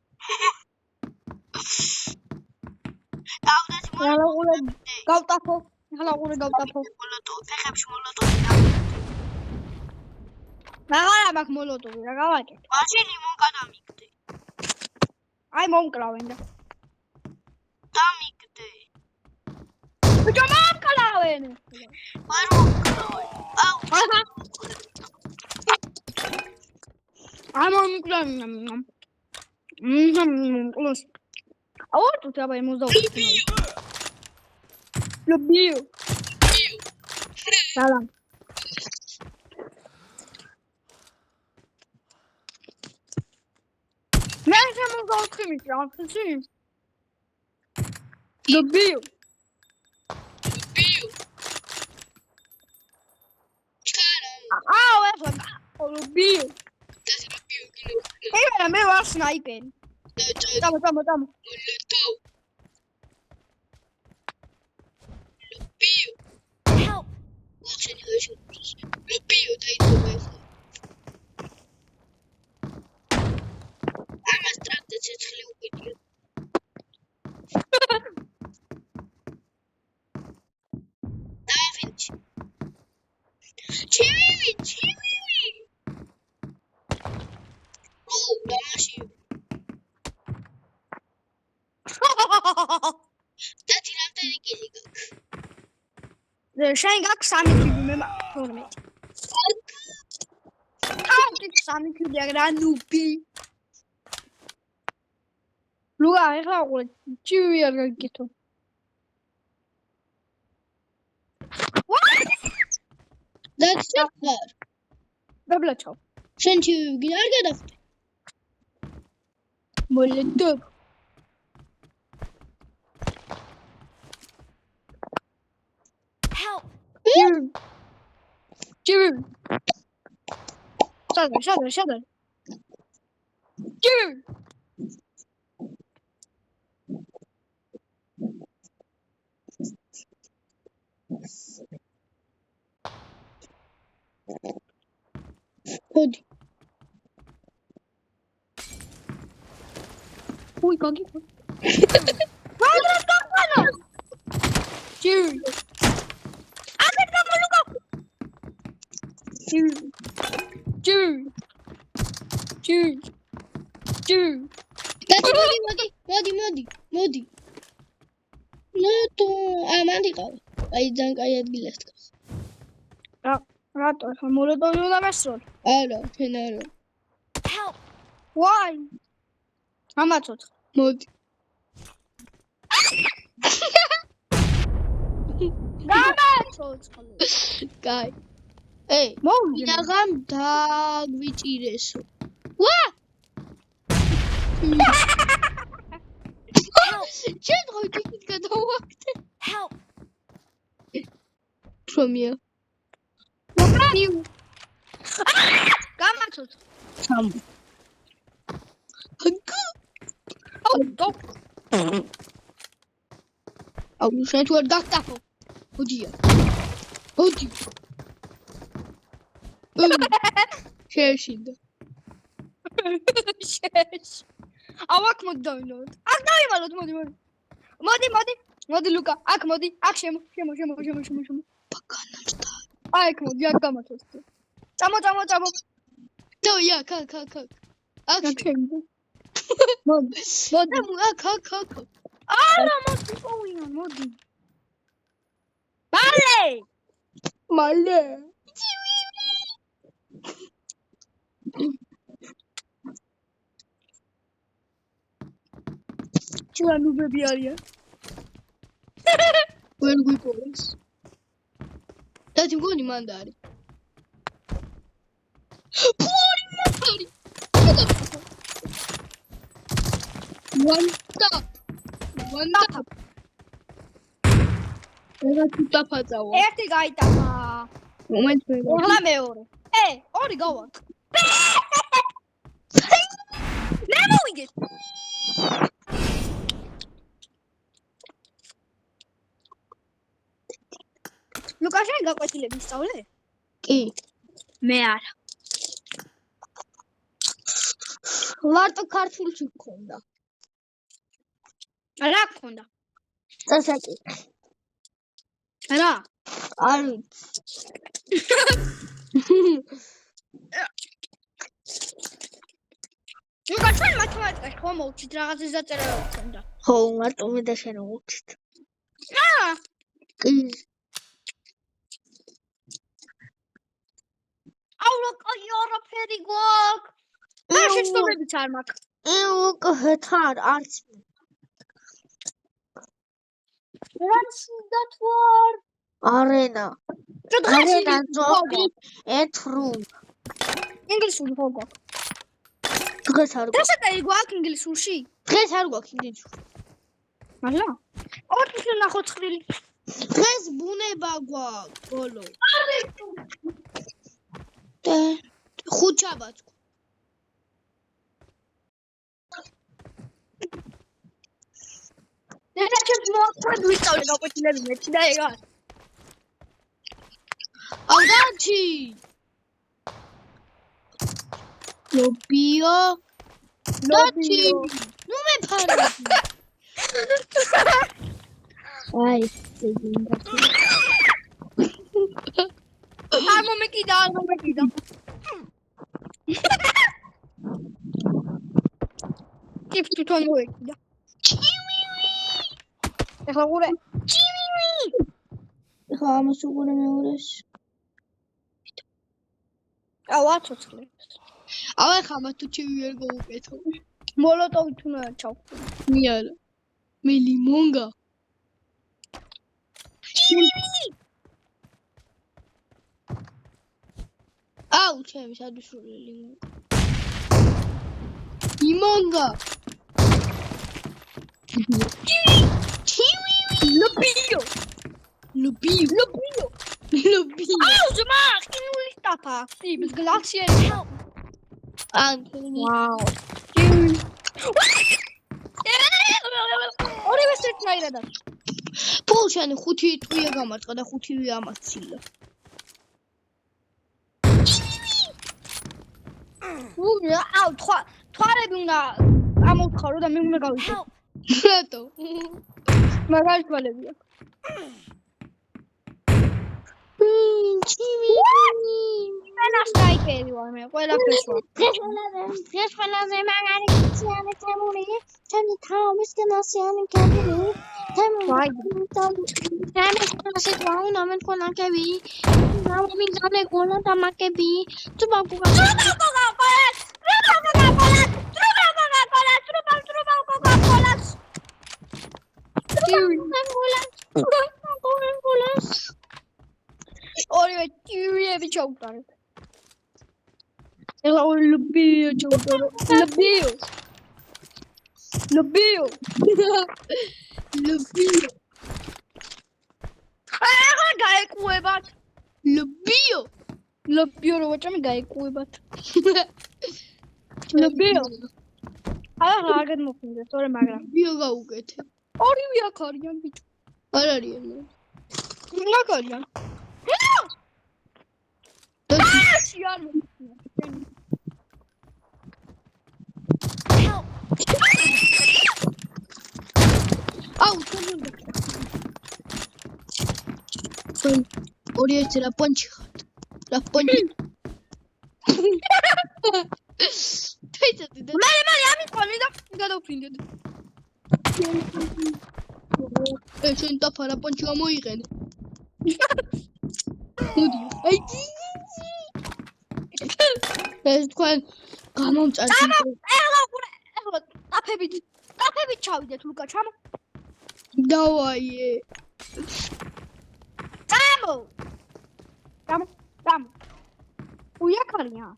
ეხლა გავტაფო. მოლოტოვი, ფეხებში მოლოტოვი. აღარა მაქვს მოლოტოვი, რა გავაკეთე? მაშინ ლიმონ გადამიგდე. აი მომკლავენ და. დამიგდე. ბეჭა მომკლავენ. არ მომკლავე. აუ. აი მომკლავენ. კლოს. აუ თუ დაბა იმოზავდი. ლობიო. სალამ. მე შემოგავთხი მიწა, ხში. ლობიო. აუ ეხლა ლობიო. მე ვარ სნაიპერი. Tamo. Help! Lupio, dai dove? Ama strada цецхли убили. Давинч. Чиви. О, домаши. და თირამდე იგი გაქვს. შენ გაქვს 3 კიბი მე 12. თავი 3 კიბი აგრა ნუბი. ლუა ეხლა ყურე ჩივი არ გაგიკეთო. და დაბლაჩო. შენ ჩივი არ გადახტე. მოლედო. Help! Чиви. Шадар. Чиви. Ходи. Ой, какие. Чиви. მოდი. ნოტო, ამან იყავ. აი ძალიან კაი ადგილას დგას. რატო ახლა მოლოტოვი უნდა მესროლ? არა, შენ არა. Help! Why? ამაცოთ. მოდი. გამაცოთ. კაი. ეი, მოვიდა. ვინაღამ დაგვიჭირესო. ვა! შენ რო იქით გადავახტე. Help! შრომია. გამაცოთ. სამ. აუ, შენ თუ არ დაგტაფო. მოდია. შეშინდა. ავაკ მოდი დავინოთ. აქ დავივალოთ, მოდი ლუკა, აქ მოდი, აქ შემო. ბაკანამსტა. აი აქ მოდი, აქ გამაცოთ. წამო. დავია, ქა. აქ შემო. მოდი. ქა. არა, მოდი პოვინა, მოდი. მალე. ჭანუბები არიან. ვერ გვიპოვეს. დათი მგონი მანდ არის. ფური მათარი. One tap. ეგეთი დაფაწავა. ერთი გაიტანა. მომენტ მე. ახლა მეორე. ორი გავაკ. მე მოვიგე. ლუკაშენ გაკვეთილები სწავლე? კი. მე არა. მარტო ქართულში გქონდა. რა გქონდა? წასაკითხი. რა? არ ლუკაშენ მათემატიკაში ხომ მოვჩით რაღაცის დაწერა გქონდა. ხო, მარტო მე და შენ მოვჩით. რა? კი. აულოკი ორაფერი გვაქვს. რა შეცდომებიც არ მაქვს. უკეთარ არც რაც დათვარ. არენა. არენა ზოგი ეთრუ. ინგლისური ხო გვაქვს? დღეს არ გვაქვს. დასაკარი გვაქვს ინგლისურში? დღეს არ გვაქვს ინგლისური. მართლა? ოთხი ნახოთ ხრილი. დღეს ბუნება გვაქვს ბოლო. ხუთშაბათს. და ჩემს მოაქვს ვისწავლე გაკვეთილები მეც და ეგ არის. ავდაჩი. ლობიო. ლობი. ნუ მე ფარები. აი, ზეგინდა. არ მომეკიდა. ტიპ თვითონ მოეკიდა. ეხლა ყურე. ეხლა ამას უყურე მეორეს. აცოცხლე. ეხლა ამას თუ ჩივი ვერ გავუკეთო. მოლოტოვი თუ ჩავ. მე არა. მე ლიმონგა. აუ, ჩემი სადუსული ლიმონგა. ლიმონგა. Lobio. აუ ძმა, ხინული სტაფა. ტიპს გლაციერი. ვაუ. ორივე სერტნაირად. პულშანი 5 ტყვია გამარცხა და 5-ვე ამასცილა. აუ თვარები უნდა ამოვხარო და მე უნდა გავიქცე. რატო? მაგარი თვალებია. ჩივი. სტრაიკერი ვარ მე, ყველაფერს ვარ. დღეს ყველაზე მაგარი ქციანი თემური, ჩემი თავისკენ ასიანი კაბინი. თემური. თემური შეგვაუნა მე თქვენ აკები. ნამი გამე გოლა და მაკები. თუ ბაგუგა. ორივე ტივიები ჩაუტარეთ. ეხლა ორი ლობიო ჩაუტარო. ლობიო. ახლა გაეკუებათ. ლობიო რო ვაჭამი გაეკუებათ. ლობიო. ახლა არ გადმოფინდეთ, თორე მაგრამ. ბიო გაუკეთე. ორივე აქ არიან ბიჭო. არ არიან. რა გარიან? აუ, ორი ეს რა პონჩი ხარ. რა პონჩი. თეჭდი და მე ამის ყოლი და გადავფრინდეთ. შენ დაფარა პონჩი გამოიყენე. მოდი. აი. ეს თქვენ გამომწარდი. ეხლა ტაფებით დავით ჩავიდეთ ლუკა ჩამო. დავაიე. Czemu? Tam. Ujakarnia.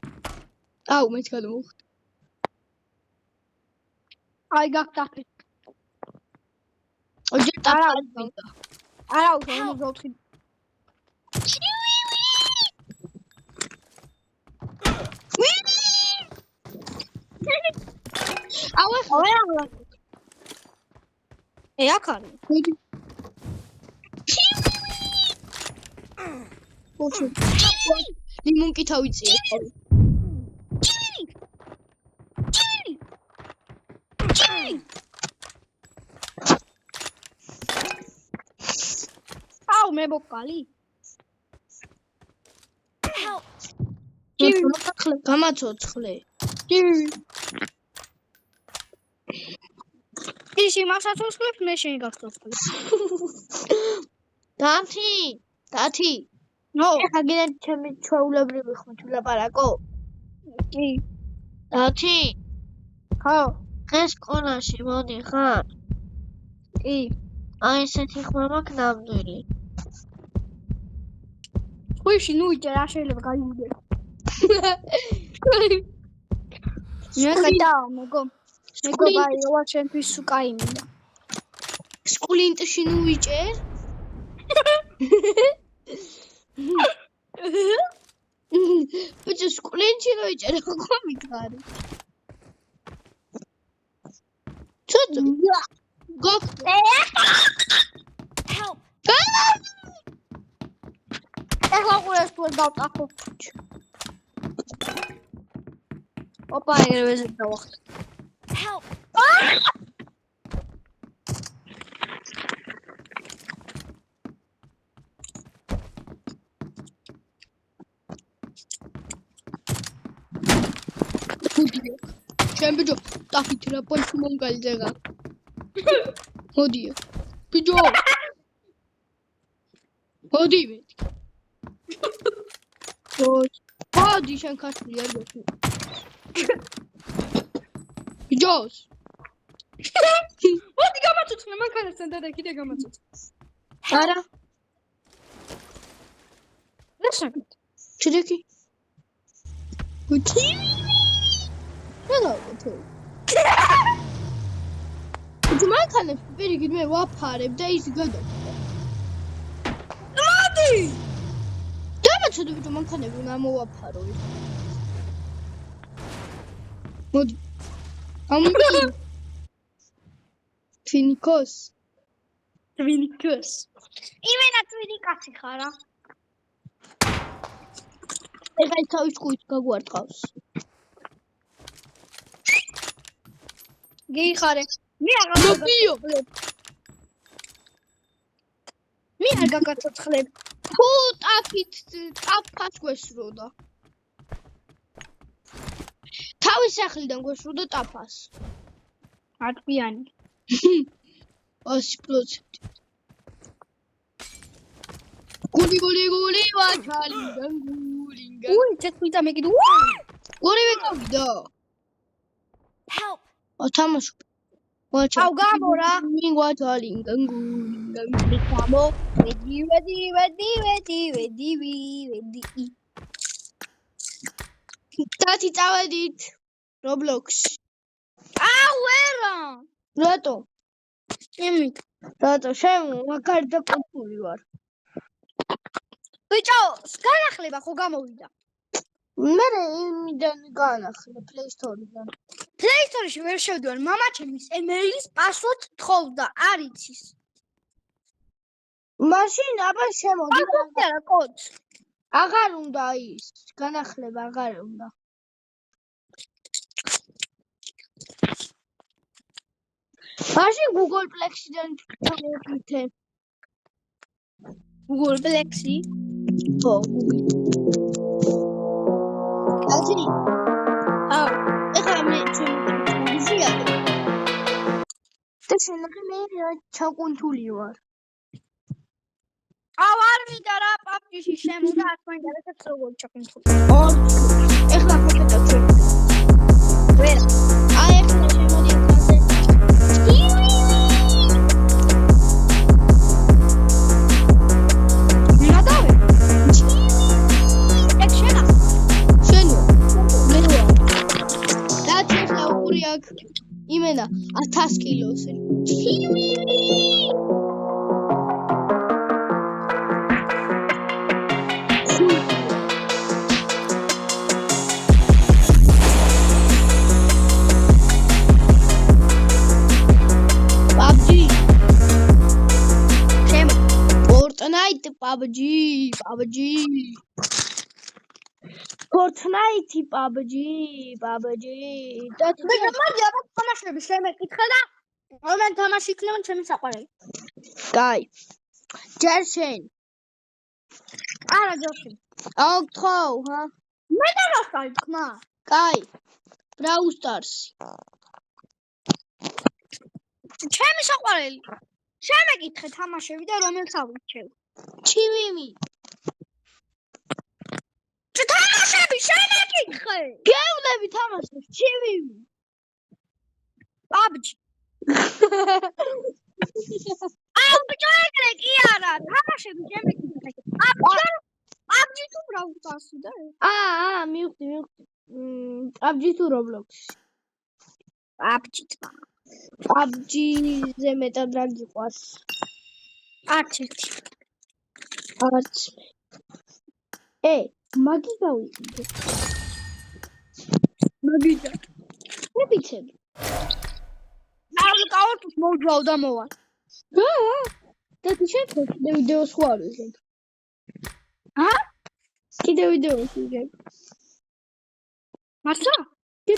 აუ მეც გადმოვხდი. Ai გახტახი. ოჯერ ტაფალდა. არა უშო მოგოთხი. აუ არა. აკარი. ოჩი. ლიმონკი თავიწია. აუ მე ბოკალი. გამაცოცხლე. ისი მასაცოცხლებს მე შენ გახსოვს. დათი. ნო. ეხა გინდა ჩემი ჩვეულებრივი ხმით ვილაპარაკო? კი. დათი. ხო. დღეს სკოლაში მოდი ხარ? კი. აი ესეთი ხმა მაქვს ნამდვილი. ხუში ნუ იჭე რა შეიძლება გაიგე. მე ხედავ მეგო. მეგობარია ჩემთვის უკაიმია. სკულინტში ნუ ვიჭერ? ბიჭო სკულინტში რო იჭერ ხო მითხარი? ცოტა. გოგ. Help. ეხლა ყურეს თუ დავტახო. ოპა ეგრევე დავახტე. Help. ჩემ ბიჭო ტაფით რა პონჩი მომგალდება. მოდიო. ბიჭო. მოდი მეთქი. მოდი შენ ქართული არ გექნი. ბიჭოს. მოდი გამაწუწნე მანქანასთან და კიდე გამაწუწნე. არა. რასაკი? ჩირეკი. უჩი. რა თუ მანქანებს პირიქით მე ვაფარებ და ის გადავხდა. მოდი! დამაცოდე ბიჭო მანქანები უნდა მოვაფარო. მოდი. ამბი. თვინიკოს. იმენა თვინი კაცი ხარა. ეხა ის თავის ჭკუით გაგვარტყავს. გიხარე. მე აღარ მობიო. მე არ გაგაცოცხლებ. თუ ტაფას გვესროდა. თავის სახლიდან გვესროდა ტაფას. ატყვიანი. 100%. გული ვაჩალიდან გულინგა. უი, ცეკვიდა მე კიდე. ორივე გავიდა. Help. თამაშობ. აუ გამორა. ვაჩალინგა გულინგა. გამო. ვედი. დათი წავედით Roblox-ში. აუ ვერა. რატო? იმით. რატო? შენ მაგარი და კუთული ვარ. ბიჭო, განახლება ხო გამოვიდა. მე იმიდან განახლე Play Store-დან. Play Store-ში ვერ შევდივარ, მამა ჩემის ემეილის პასვორდს თხოვდა, არ იცის. მაშინ აბა შემოდი. პასვორდი არა, კოდს. აღარ უნდა ის, განახლება აღარ უნდა. მაშინ Google Play-დან ჩამოვიდე. Google Play-ში? ხო. აზრი. აუ, ეხლა მე ჩემი და შენახე მე ჩაკუნთული ვარ. აუ არ მიდა რა პაპიში შემოდა არ თქვენ გადასაც როგორ ჩაკუნთული. ეხლა ხედავ ჩვენ. ვერ. აი ეხლა შემოდი ეხლა. ილოცენ. PUBG. შემო. Fortnite, PUBG. Fortnite, PUBG. და მე მოდი აბა თამაშები შემეკითხე და რომელი თამაში იქნება ჩემი საყვარელი. კაი. ჯერ შენ. არა ჯოხი. აუ გთხოვ, ჰა? მე და რასკარი თქმა. კაი. Brawl Stars. ჩემი საყვარელი. შემეკითხე თამაშები და რომელს ავირჩევ. ჩივიმი. თამაშები შემეკითხე. გევლები თამაშებს, ჩივიმი. PUBG. აუ ბიჭო ეგრე კი არა. თამაშები შემეკითხე. PUBG თუ Brawl Stars-ი და მივხვდი. PUBG თუ Roblox. PUBG თქმა. PUBG-ზე მეტად რა გიყვარს? არც ერთი. არც. მაგი გავიყიდე. მაგიდა. მებიცები. აუ კაუტს მოვძავ და მოვა. და შეიძლება კიდე ვიდეოს ვარზე. ჰა? კიდე ვიდეოს ვიგებ. მართლა? კი.